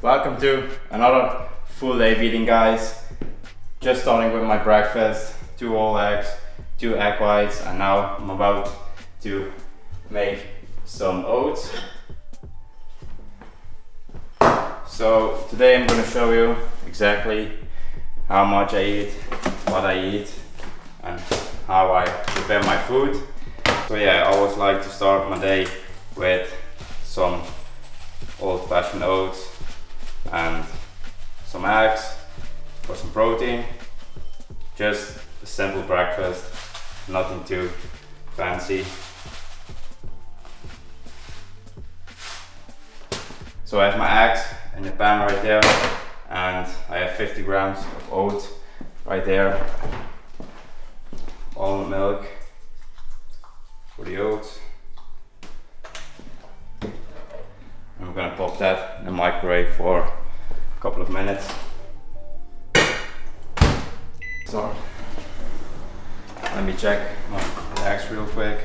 Welcome to another full day of eating, guys. Just starting with my breakfast, 2 whole eggs, 2 egg whites, and now I'm about to make some oats. So today I'm going to show you exactly how much I eat, what I eat, and how I prepare my food. So yeah, I always like to start my day with some old-fashioned oats and some eggs for some protein. Just a simple breakfast, nothing too fancy. So I have my eggs in the pan right there, and I have 50 grams of oats right there. Almond milk for the oats. I'm gonna pop that in the microwave for a couple of minutes. So let me check my eggs real quick.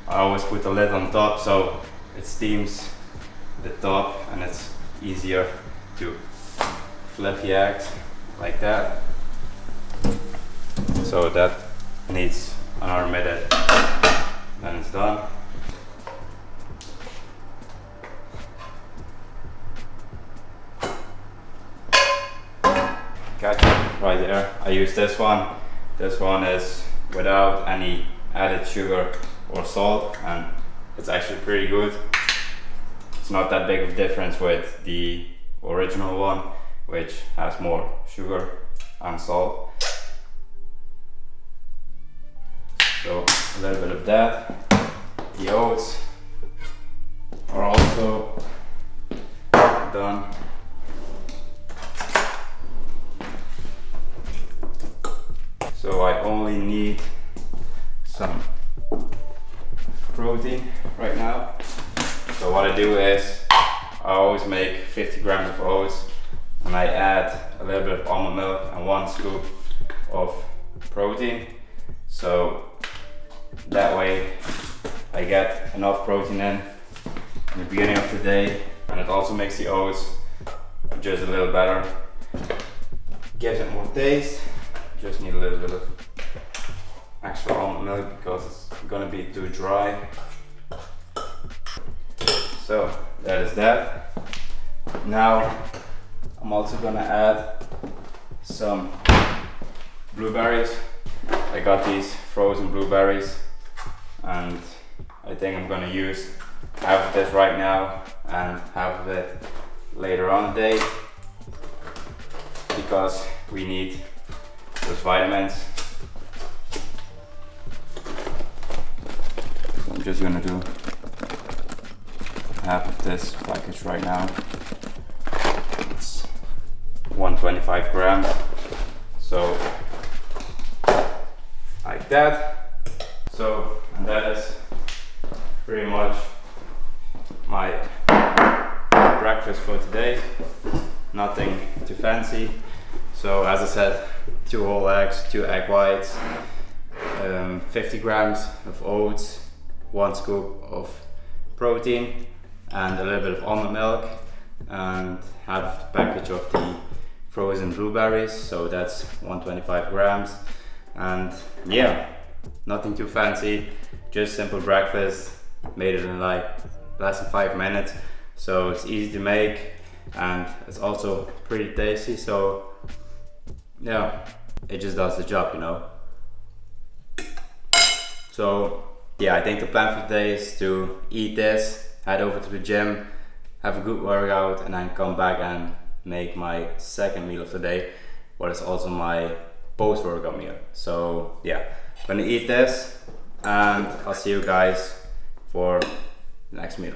I always put the lid on top so it steams the top and it's easier to flip the eggs like that. So that needs another minute, then it's done. Ketchup right there. I use this one. This one is without any added sugar or salt, and it's actually pretty good. It's not that big of a difference with the original one, which has more sugar and salt. So a little bit of that. The oats are also done. So I only need some protein right now. So what I do is I always make 50 grams of oats and I add a little bit of almond milk and 1 scoop of protein. So that way I get enough protein in the beginning of the day, and it also makes the oats just a little better. Gives it more taste. Just need a little bit of extra almond milk because it's gonna be too dry. So that is that. Now I'm also gonna add some blueberries. I got these frozen blueberries, and I think I'm gonna use half of this right now and half of it later on the day because we need those vitamins. So I'm just gonna do half of this package right now. It's 125 grams. So like that. So, and that is pretty much my breakfast for today. Nothing too fancy. So as I said, 2 whole eggs, 2 egg whites, 50 grams of oats, 1 scoop of protein, and a little bit of almond milk, and half the package of the frozen blueberries. So that's 125 grams. And yeah, nothing too fancy, just simple breakfast. Made it in like less than 5 minutes. So it's easy to make and it's also pretty tasty. So yeah, it just does the job, you know. So yeah, I think the plan for today is to eat this, head over to the gym, have a good workout, and then come back and make my second meal of the day, what is also my post-workout meal. So yeah, I'm gonna eat this and I'll see you guys for the next meal.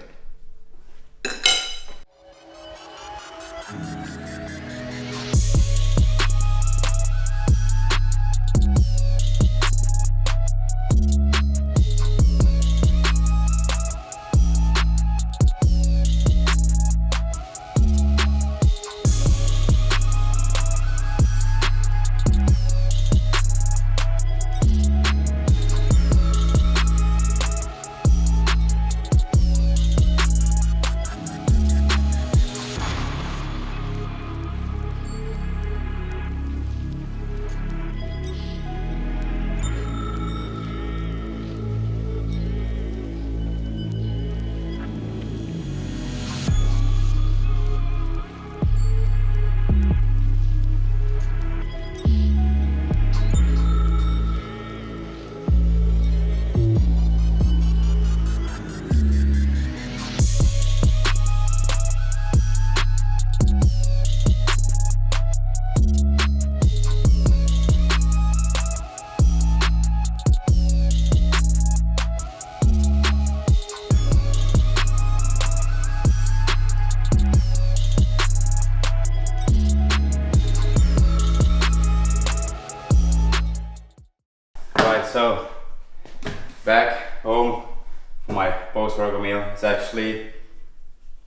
burger meal. It's actually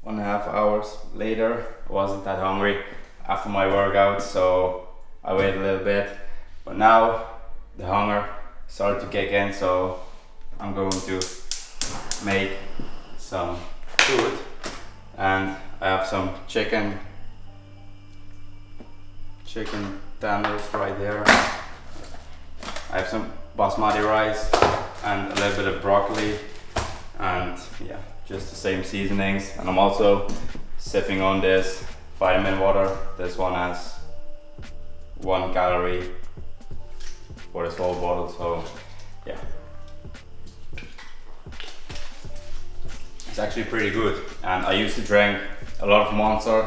1.5 hours later. I wasn't that hungry after my workout, so I waited a little bit. But now the hunger started to kick in, so I'm going to make some food. And I have some chicken tenders right there. I have some basmati rice and a little bit of broccoli, and yeah, just the same seasonings. And I'm also sipping on this vitamin water. This one has 1 calorie for this whole bottle, so yeah, it's actually pretty good. And I used to drink a lot of Monster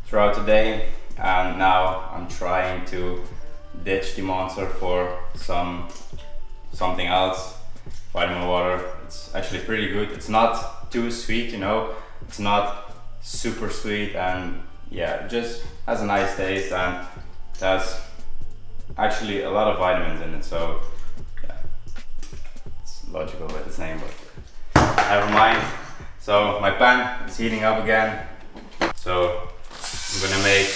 throughout the day, and now I'm trying to ditch the Monster for something else. Vitamin water, it's actually pretty good. It's not too sweet, you know, it's not super sweet, and yeah, it just has a nice taste, and it has actually a lot of vitamins in it, so yeah, it's logical with the name, but never mind. So my pan is heating up again, so I'm gonna make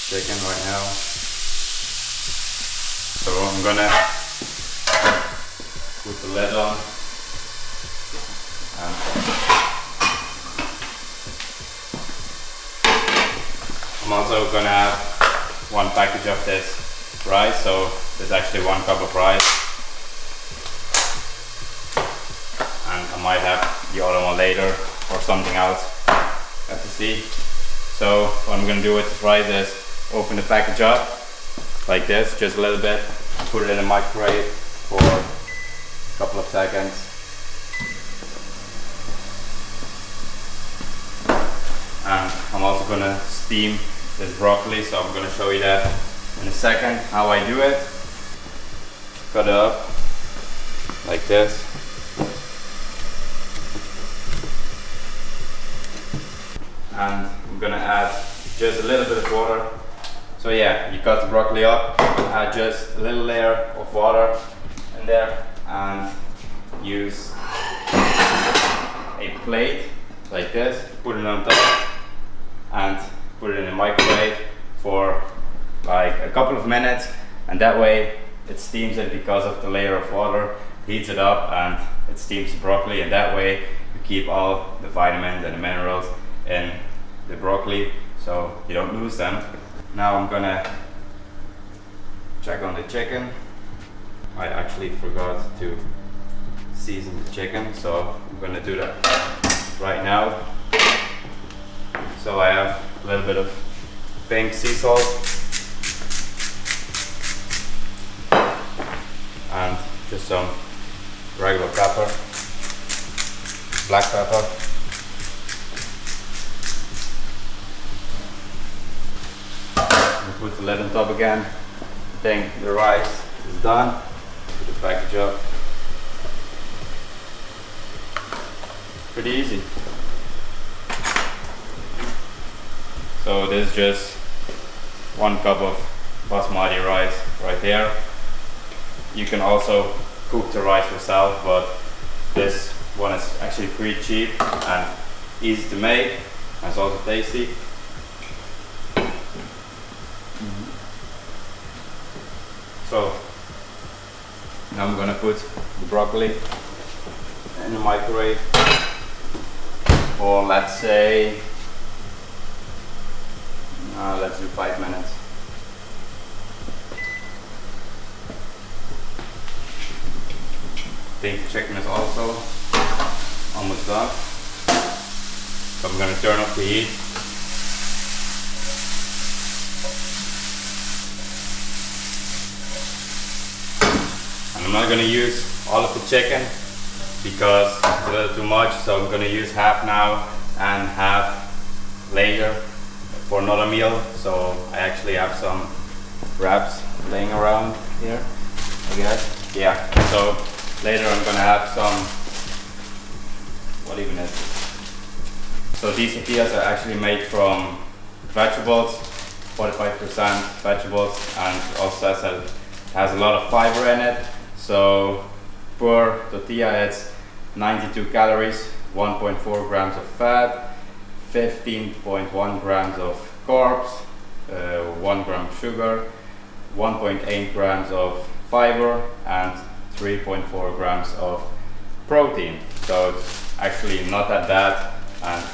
chicken right now. So I'm gonna put the lid on, and I'm also gonna have 1 package of this rice, so there's actually 1 cup of rice, and I might have the other one later or something else, have to see. So what I'm gonna do with this rice is open the package up like this, just a little bit, and put it in the microwave for a couple of seconds. And I'm also gonna steam this broccoli, so I'm gonna show you that in a second how I do it. Cut it up like this. And I'm gonna add just a little bit of water. So yeah, you cut the broccoli up, add just a little layer of water in there, and use a plate like this, put it on top, and put it in the microwave for like a couple of minutes, and that way it steams it because of the layer of water, heats it up, and it steams the broccoli, and that way you keep all the vitamins and the minerals in the broccoli so you don't lose them. Now I'm gonna check on the chicken. I actually forgot to season the chicken, so I'm gonna do that right now. So I have a little bit of pink sea salt and just some regular pepper, black pepper. Put the lid on top again. I think the rice is done. Put the package up. Pretty easy. So this is just 1 cup of basmati rice right there. You can also cook the rice yourself, but this one is actually pretty cheap and easy to make, and it's also tasty. So now I'm gonna put the broccoli in the microwave for, let's say, let's do 5 minutes. I think the chicken is also almost done. So I'm gonna turn off the heat. I'm not going to use all of the chicken because it's a little too much, so I'm going to use half now and half later for another meal. So I actually have some wraps laying around here, I guess. Yeah, so later I'm going to have some, what even is it? So these tortillas are actually made from vegetables, 45% vegetables, and it also has a lot of fiber in it. So per tortilla it's 92 calories, 1.4 grams of fat, 15.1 grams of carbs, 1 gram of sugar, 1.8 grams of fiber, and 3.4 grams of protein. So it's actually not that bad, and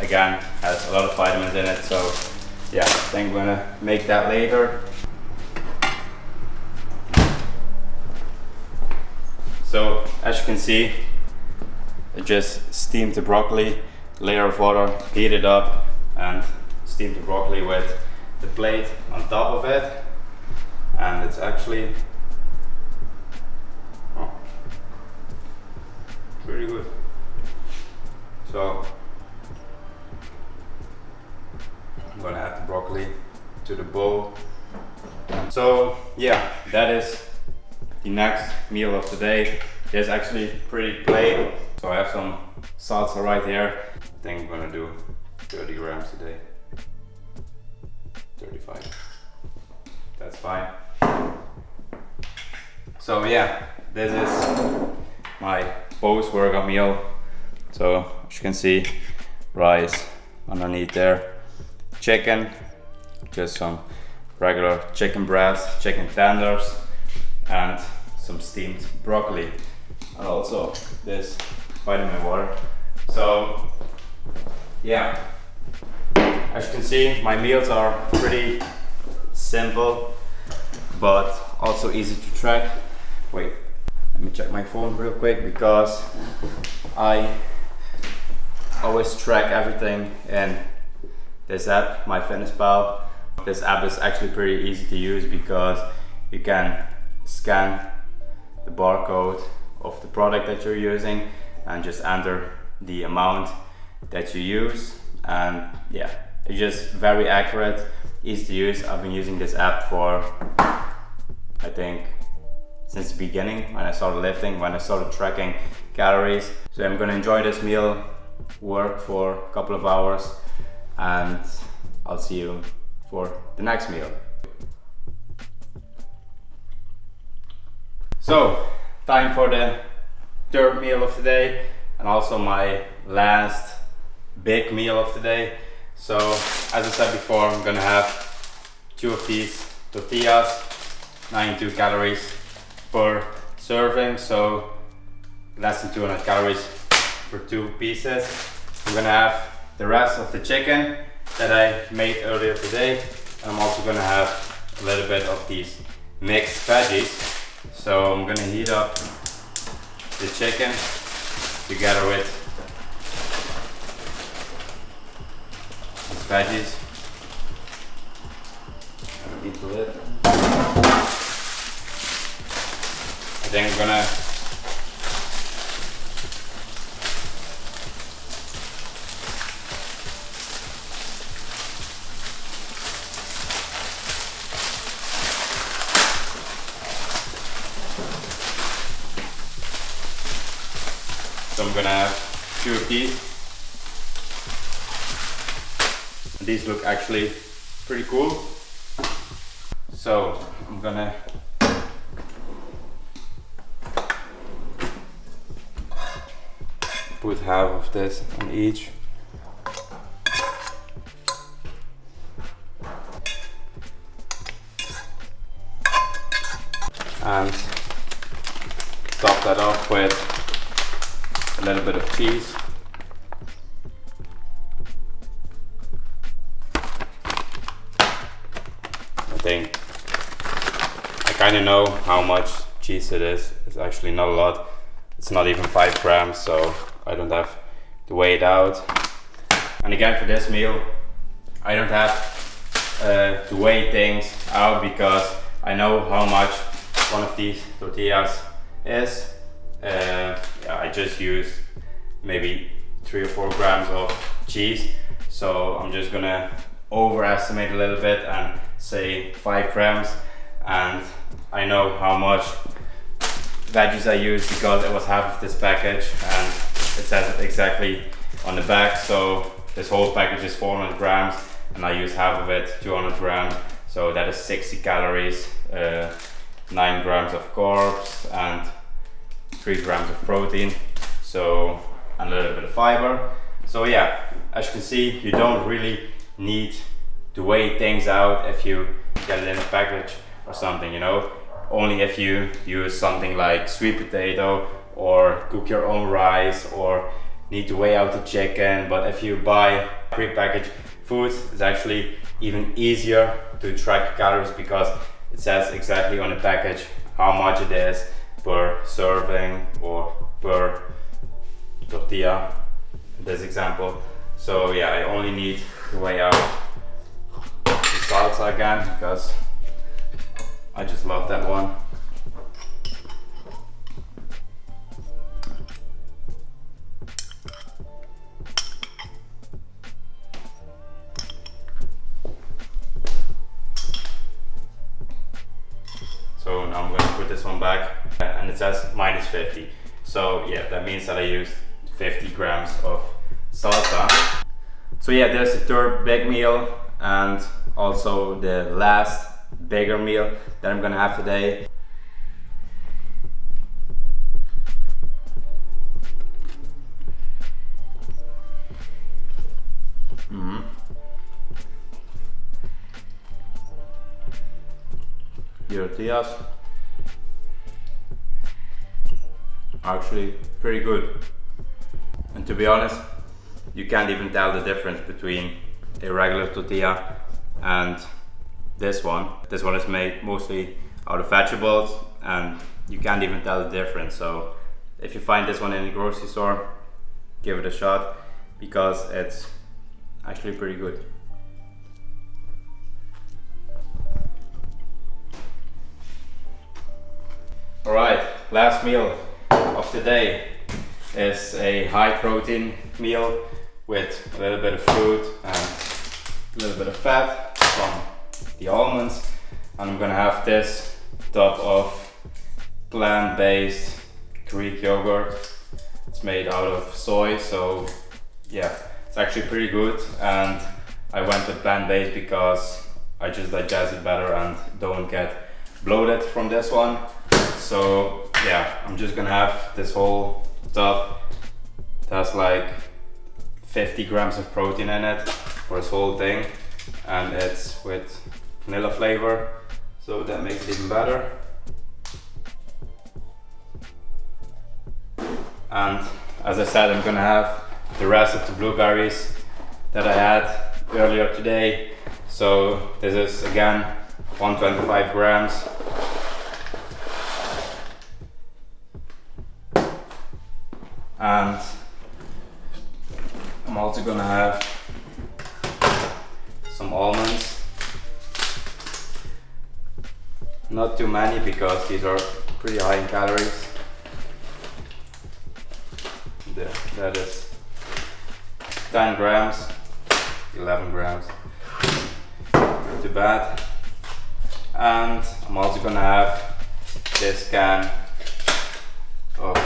again has a lot of vitamins in it. So yeah, I think I'm gonna make that later. So as you can see, I just steamed the broccoli, layer of water, heat it up, and steamed the broccoli with the plate on top of it. And it's actually pretty good. So I'm gonna add the broccoli to the bowl. So yeah, that is the next meal of the day. It's actually pretty plain. So I have some salsa right here. I think I'm gonna do 30 grams a day. 35. That's fine. So yeah, this is my post-workout meal. So as you can see, rice underneath there, chicken, just some regular chicken breast, chicken tenders, and some steamed broccoli, and also this vitamin water. So yeah, as you can see, my meals are pretty simple but also easy to track. Wait, let me check my phone real quick, because I always track everything in this app, MyFitnessPal. This app is actually pretty easy to use because you can scan the barcode of the product that you're using and just enter the amount that you use, and yeah, it's just very accurate, easy to use. I've been using this app for, I think, since the beginning, when I started lifting, when I started tracking calories. So I'm gonna enjoy this meal, work for a couple of hours, and I'll see you for the next meal. So, time for the third meal of the day, and also my last big meal of the day. So, as I said before, I'm gonna have 2 of these tortillas, 92 calories per serving, so less than 200 calories for 2 pieces. I'm gonna have the rest of the chicken that I made earlier today, and I'm also gonna have a little bit of these mixed veggies. So I'm gonna heat up the chicken together with these veggies. Heat the lid. I think I'm gonna have 2 of these. These look actually pretty cool. So I'm gonna put half of this on each. And top that off with a little bit of cheese. I think I kind of know how much cheese it is. It's actually not a lot. It's not even 5 grams, so I don't have to weigh it out. And again, for this meal, I don't have to weigh things out because I know how much one of these tortillas is. Yeah, I just use maybe 3 or 4 grams of cheese, so I'm just gonna overestimate a little bit and say 5 grams, and I know how much veggies I use because it was half of this package and it says it exactly on the back. So this whole package is 400 grams and I use half of it, 200 grams, so that is 60 calories, 9 grams of carbs and 3 grams of protein. so and a little bit of fiber. So yeah, as you can see, you don't really need to weigh things out if you get it in a package or something, you know. Only if you use something like sweet potato or cook your own rice or need to weigh out the chicken. But if you buy pre-packaged foods, it's actually even easier to track calories because it says exactly on the package how much it is per serving or per tortilla in this example. So yeah, I only need to weigh out the salsa again because I just love that one. So now I'm going to put this one back and it says -50. So yeah, that means that I used 50 grams of salsa. So yeah, there's the third big meal and also the last bigger meal that I'm gonna have today. The tortillas are actually pretty good. And to be honest, you can't even tell the difference between a regular tortilla and this one. This one is made mostly out of vegetables and you can't even tell the difference. So if you find this one in the grocery store, give it a shot because it's actually pretty good. Alright, last meal of the day is a high protein meal with a little bit of fruit and a little bit of fat from the almonds, and I'm gonna have this top of plant-based Greek yogurt. It's made out of soy, so yeah, it's actually pretty good, and I went with plant-based because I just digest it better and don't get bloated from this one. So yeah, I'm just gonna have this whole tub. It has like 50 grams of protein in it for this whole thing, and it's with vanilla flavor, so that makes it even better. And as I said, I'm gonna have the rest of the blueberries that I had earlier today. So this is again 125 grams. And I'm also gonna have some almonds. Not too many because these are pretty high in calories. There, that is 10 grams, 11 grams, not too bad. And I'm also gonna have this can of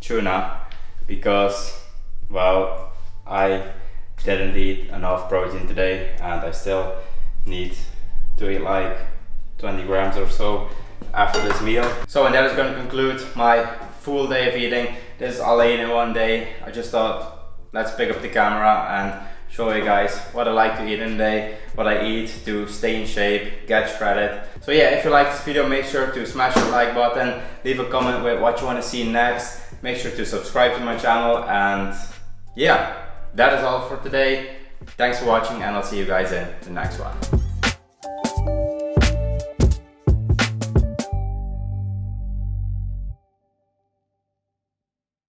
tuna because, well, I didn't eat enough protein today and I still need to eat like 20 grams or so after this meal. So, and that is going to conclude my full day of eating. This is all I ate in one day. I just thought, let's pick up the camera and show you guys what I like to eat in a day, what I eat to stay in shape, get shredded. So yeah, if you like this video, make sure to smash the like button, leave a comment with what you want to see next. Make sure to subscribe to my channel, and yeah, that is all for today. Thanks for watching and I'll see you guys in the next one.